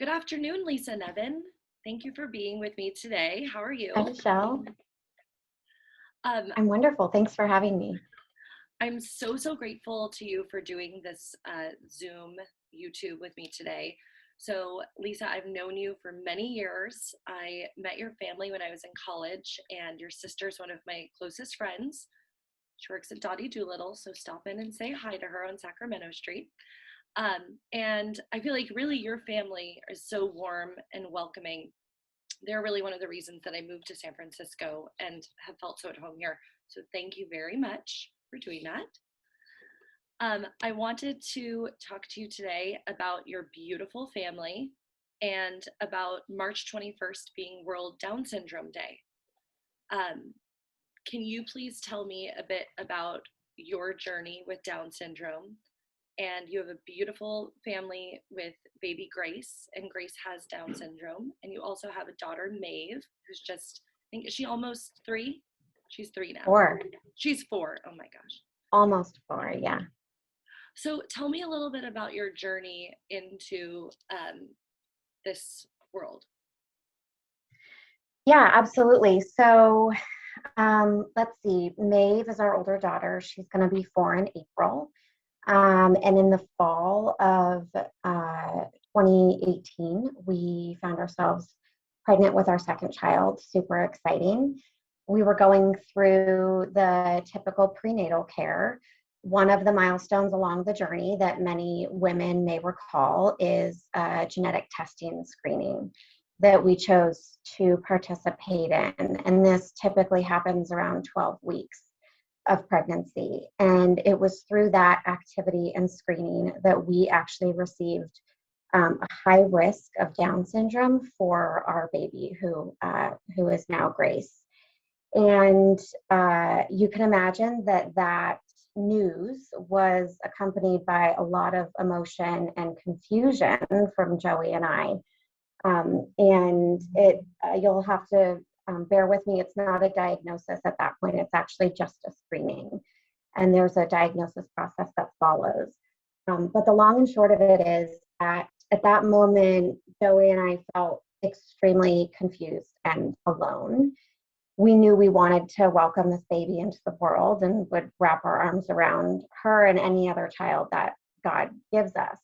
Good afternoon, Lisa Nevin. Thank you for being with me today. How are Hi, you? Michelle. Um, I'm wonderful. Thanks for having me. I'm so grateful to you for doing this Zoom YouTube with me today. So, Lisa, I've known you for many years. I met your family when I was in college, and your sister's one of my closest friends. She works at Dottie Doolittle, so stop in and say hi to her on Sacramento Street. And I feel like really your family is so warm and welcoming. They're really one of the reasons that I moved to San Francisco and have felt so at home here. So thank you very much for doing that. I wanted to talk to you today about your beautiful family and about March 21st being World Down Syndrome Day. Um, can you please tell me a bit about your journey with Down syndrome? And you have a beautiful family with baby Grace, and Grace has Down syndrome. And you also have a daughter, Maeve, who's just, I think, is she almost 3? She's 3 now. 4, She's 4. Oh my gosh. almost 4, yeah. So tell me a little bit about your journey into this world. Yeah, absolutely. So let's see. Maeve is our older daughter. She's going to be 4 in April. And in the fall of 2018, we found ourselves pregnant with our second child. Super exciting. We were going through the typical prenatal care. One of the milestones along the journey that many women may recall is genetic testing screening that we chose to participate in. And this typically happens around 12 weeks of pregnancy. And it was through that activity and screening that we actually received a high risk of Down syndrome for our baby, who is now Grace. And you can imagine that news was accompanied by a lot of emotion and confusion from Joey and I. And you'll have to bear with me. It's not a diagnosis at that point. It's actually just a screening. And there's a diagnosis process that follows. But the long and short of it is that at that moment, Joey and I felt extremely confused and alone. We knew we wanted to welcome this baby into the world and would wrap our arms around her and any other child that God gives us.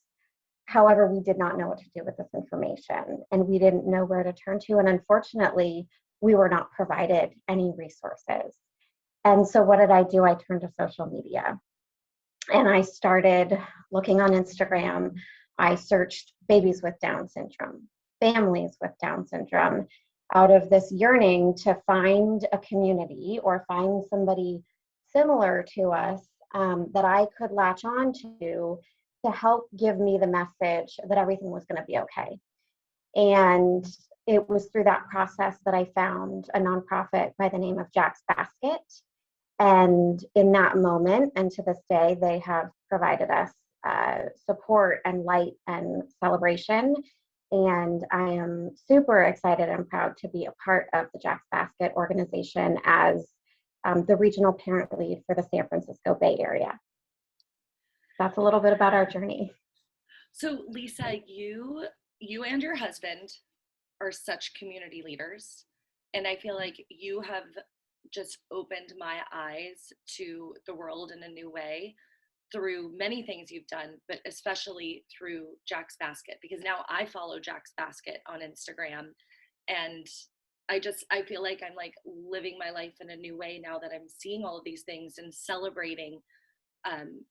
However, we did not know what to do with this information, and we didn't know where to turn to. And unfortunately, we were not provided any resources. And so what did I do? I turned to social media, and I started looking on Instagram. I searched babies with Down syndrome, families with Down syndrome, out of this yearning to find a community or find somebody similar to us that I could latch on to help give me the message that everything was going to be okay. And it was through that process that I found a nonprofit by the name of Jack's Basket. And in that moment, and to this day, they have provided us support and light and celebration. And I am super excited and proud to be a part of the Jack's Basket organization as the regional parent lead for the San Francisco Bay Area. That's a little bit about our journey. So Lisa, you and your husband are such community leaders, and I feel like you have just opened my eyes to the world in a new way through many things you've done, but especially through Jack's Basket, because now I follow Jack's Basket on Instagram, and I feel like I'm like living my life in a new way now that I'm seeing all of these things and celebrating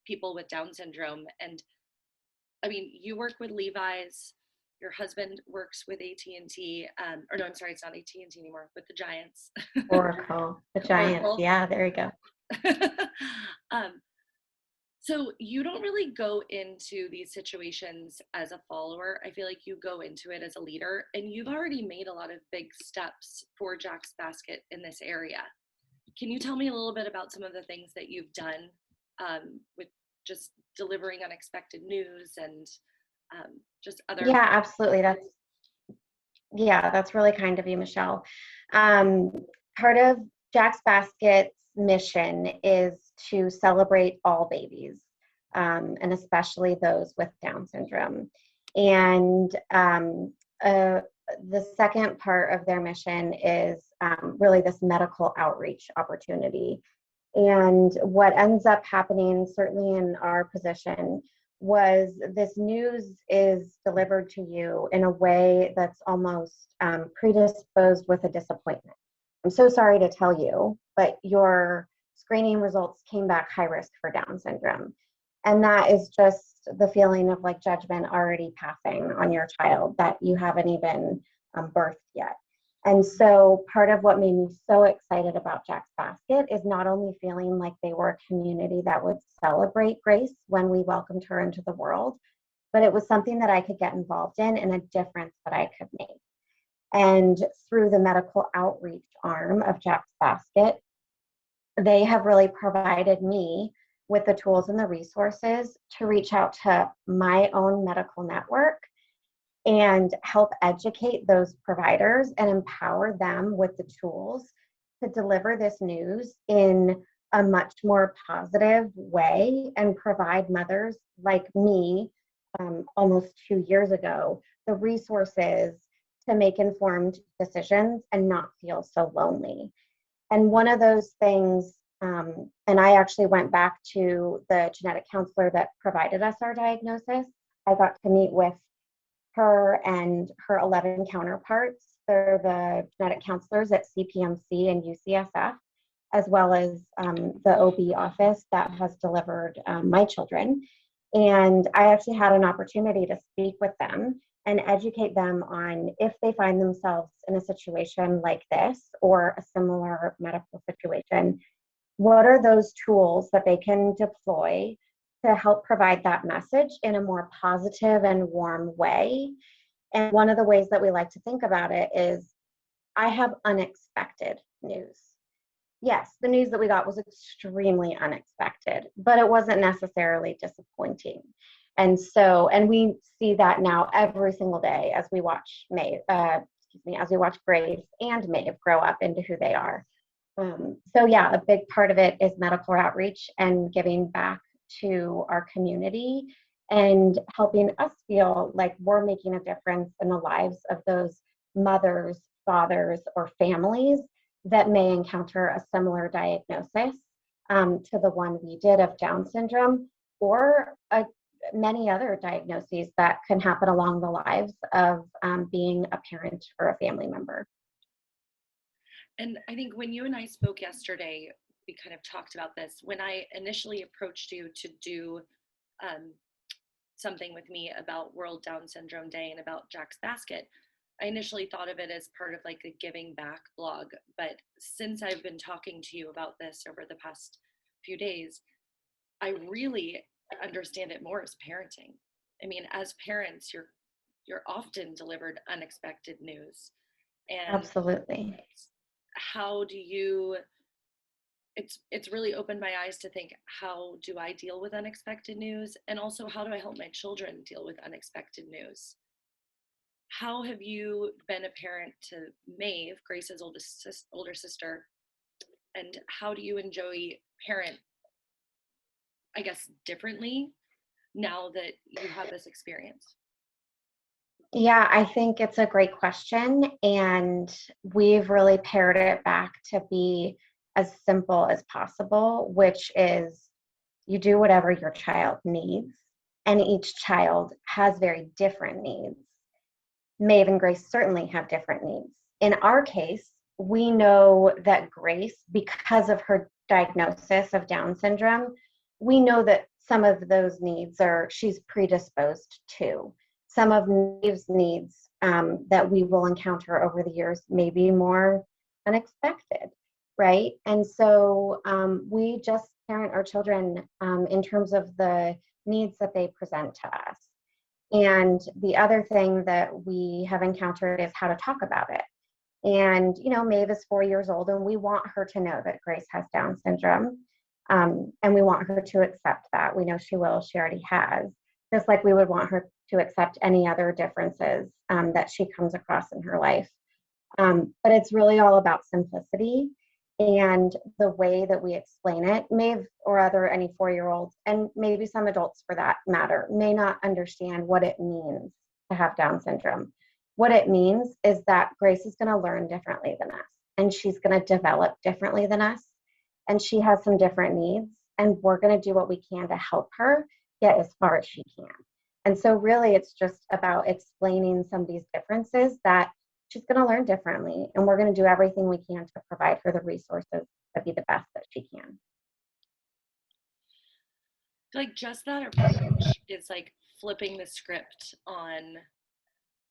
people with Down syndrome. And I mean, you work with Levi's, your husband works with AT&T, or no, I'm sorry, it's not AT&T anymore, with the Giants. Oracle, the Giants. Oracle. Yeah, there you go. So you don't really go into these situations as a follower. I feel like you go into it as a leader, and you've already made a lot of big steps for Jack's Basket in this area. Can you tell me a little bit about some of the things that you've done with just delivering unexpected news and just other? Yeah, absolutely. That's really kind of you, Michelle. Part of Jack's Basket's mission is to celebrate all babies, and especially those with Down syndrome. And the second part of their mission is really this medical outreach opportunity. And what ends up happening, certainly in our position, was this news is delivered to you in a way that's almost predisposed with a disappointment. I'm so sorry to tell you, but your screening results came back high risk for Down syndrome. And that is just the feeling of like judgment already passing on your child that you haven't even birthed yet. And so part of what made me so excited about Jack's Basket is not only feeling like they were a community that would celebrate Grace when we welcomed her into the world, but it was something that I could get involved in and a difference that I could make. And through the medical outreach arm of Jack's Basket, they have really provided me with the tools and the resources to reach out to my own medical network and help educate those providers and empower them with the tools to deliver this news in a much more positive way and provide mothers like me almost 2 years ago the resources to make informed decisions and not feel so lonely. And one of those things, and I actually went back to the genetic counselor that provided us our diagnosis. I got to meet with her and her 11 counterparts. They're the genetic counselors at CPMC and UCSF, as well as the OB office that has delivered my children. And I actually had an opportunity to speak with them and educate them on if they find themselves in a situation like this or a similar medical situation, what are those tools that they can deploy to help provide that message in a more positive and warm way. And one of the ways that we like to think about it is I have unexpected news. Yes, the news that we got was extremely unexpected, but it wasn't necessarily disappointing. And we see that now every single day as we watch as we watch Grace and Maeve grow up into who they are. So yeah, a big part of it is medical outreach and giving back to our community and helping us feel like we're making a difference in the lives of those mothers, fathers, or families that may encounter a similar diagnosis to the one we did of Down syndrome, or many other diagnoses that can happen along the lives of being a parent or a family member. And I think when you and I spoke yesterday, we kind of talked about this. When I initially approached you to do something with me about World Down Syndrome Day and about Jack's Basket, I initially thought of it as part of like a giving back blog. But since I've been talking to you about this over the past few days, I really understand it more as parenting. I mean, as parents, you're often delivered unexpected news. And Absolutely. how do you it's really opened my eyes to think, how do I deal with unexpected news, and also how do I help my children deal with unexpected news? How have you been a parent to Maeve, Grace's older sister, and how do you enjoy parent, I guess, differently now that you have this experience? Yeah, I think it's a great question. And we've really pared it back to be as simple as possible, which is you do whatever your child needs. And each child has very different needs. Maeve and Grace certainly have different needs. In our case, we know that Grace, because of her diagnosis of Down syndrome, we know that some of those needs she's predisposed to. Some of Maeve's needs that we will encounter over the years may be more unexpected, right? And so we just parent our children in terms of the needs that they present to us. And the other thing that we have encountered is how to talk about it. And, Maeve is 4 years old, and we want her to know that Grace has Down syndrome. And we want her to accept that. We know she will, she already has, just like we would want her to accept any other differences that she comes across in her life. But it's really all about simplicity and the way that we explain it. Maeve or any 4-year-olds, and maybe some adults for that matter, may not understand what it means to have Down syndrome. What it means is that Grace is going to learn differently than us, and she's going to develop differently than us, and she has some different needs, and we're going to do what we can to help her get as far as she can. And so really it's just about explaining some of these differences, that she's going to learn differently, and we're going to do everything we can to provide her the resources to be the best that she can. Like just that approach is like flipping the script on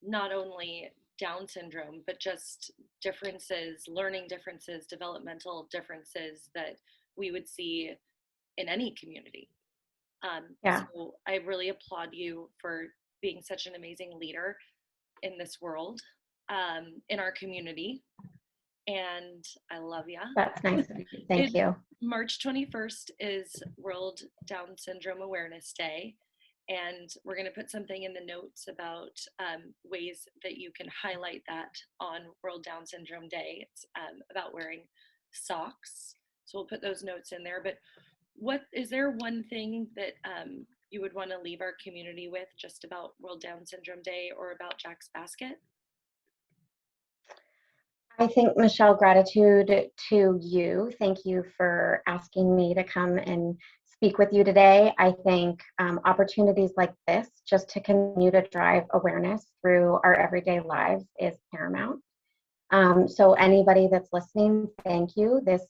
not only Down syndrome, but just differences, learning differences, developmental differences that we would see in any community. Yeah, So I really applaud you for being such an amazing leader in this world, in our community. And I love ya. that's nice of you. Thank It you. March 21st is World Down Syndrome Awareness Day. And we're going to put something in the notes about ways that you can highlight that on World Down Syndrome Day. It's about wearing socks. So we'll put those notes in there. But what is there one thing that you would want to leave our community with just about World Down Syndrome Day or about Jack's Basket? I think, Michelle, gratitude to you. Thank you for asking me to come and speak with you today. I think opportunities like this, just to continue to drive awareness through our everyday lives, is paramount. So anybody that's listening, thank you. This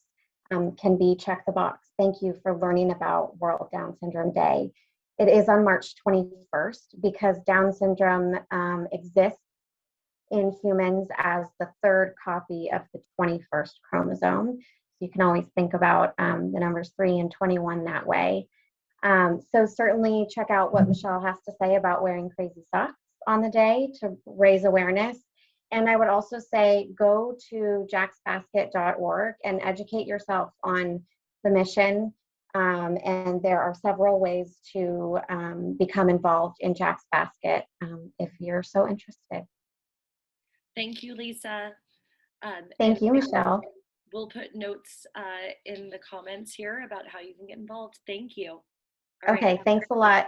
can be check the box. Thank you for learning about World Down Syndrome Day. It is on March 21st because Down syndrome exists in humans as the third copy of the 21st chromosome. So you can always think about the numbers 3 and 21 that way. So certainly check out what Michelle has to say about wearing crazy socks on the day to raise awareness. And I would also say go to jacksbasket.org and educate yourself on the mission. And there are several ways to become involved in Jack's Basket if you're so interested. Thank you, Lisa. And Thank you, Michelle. we'll put notes in the comments here about how you can get involved. Thank you. All right. Okay, thanks a lot.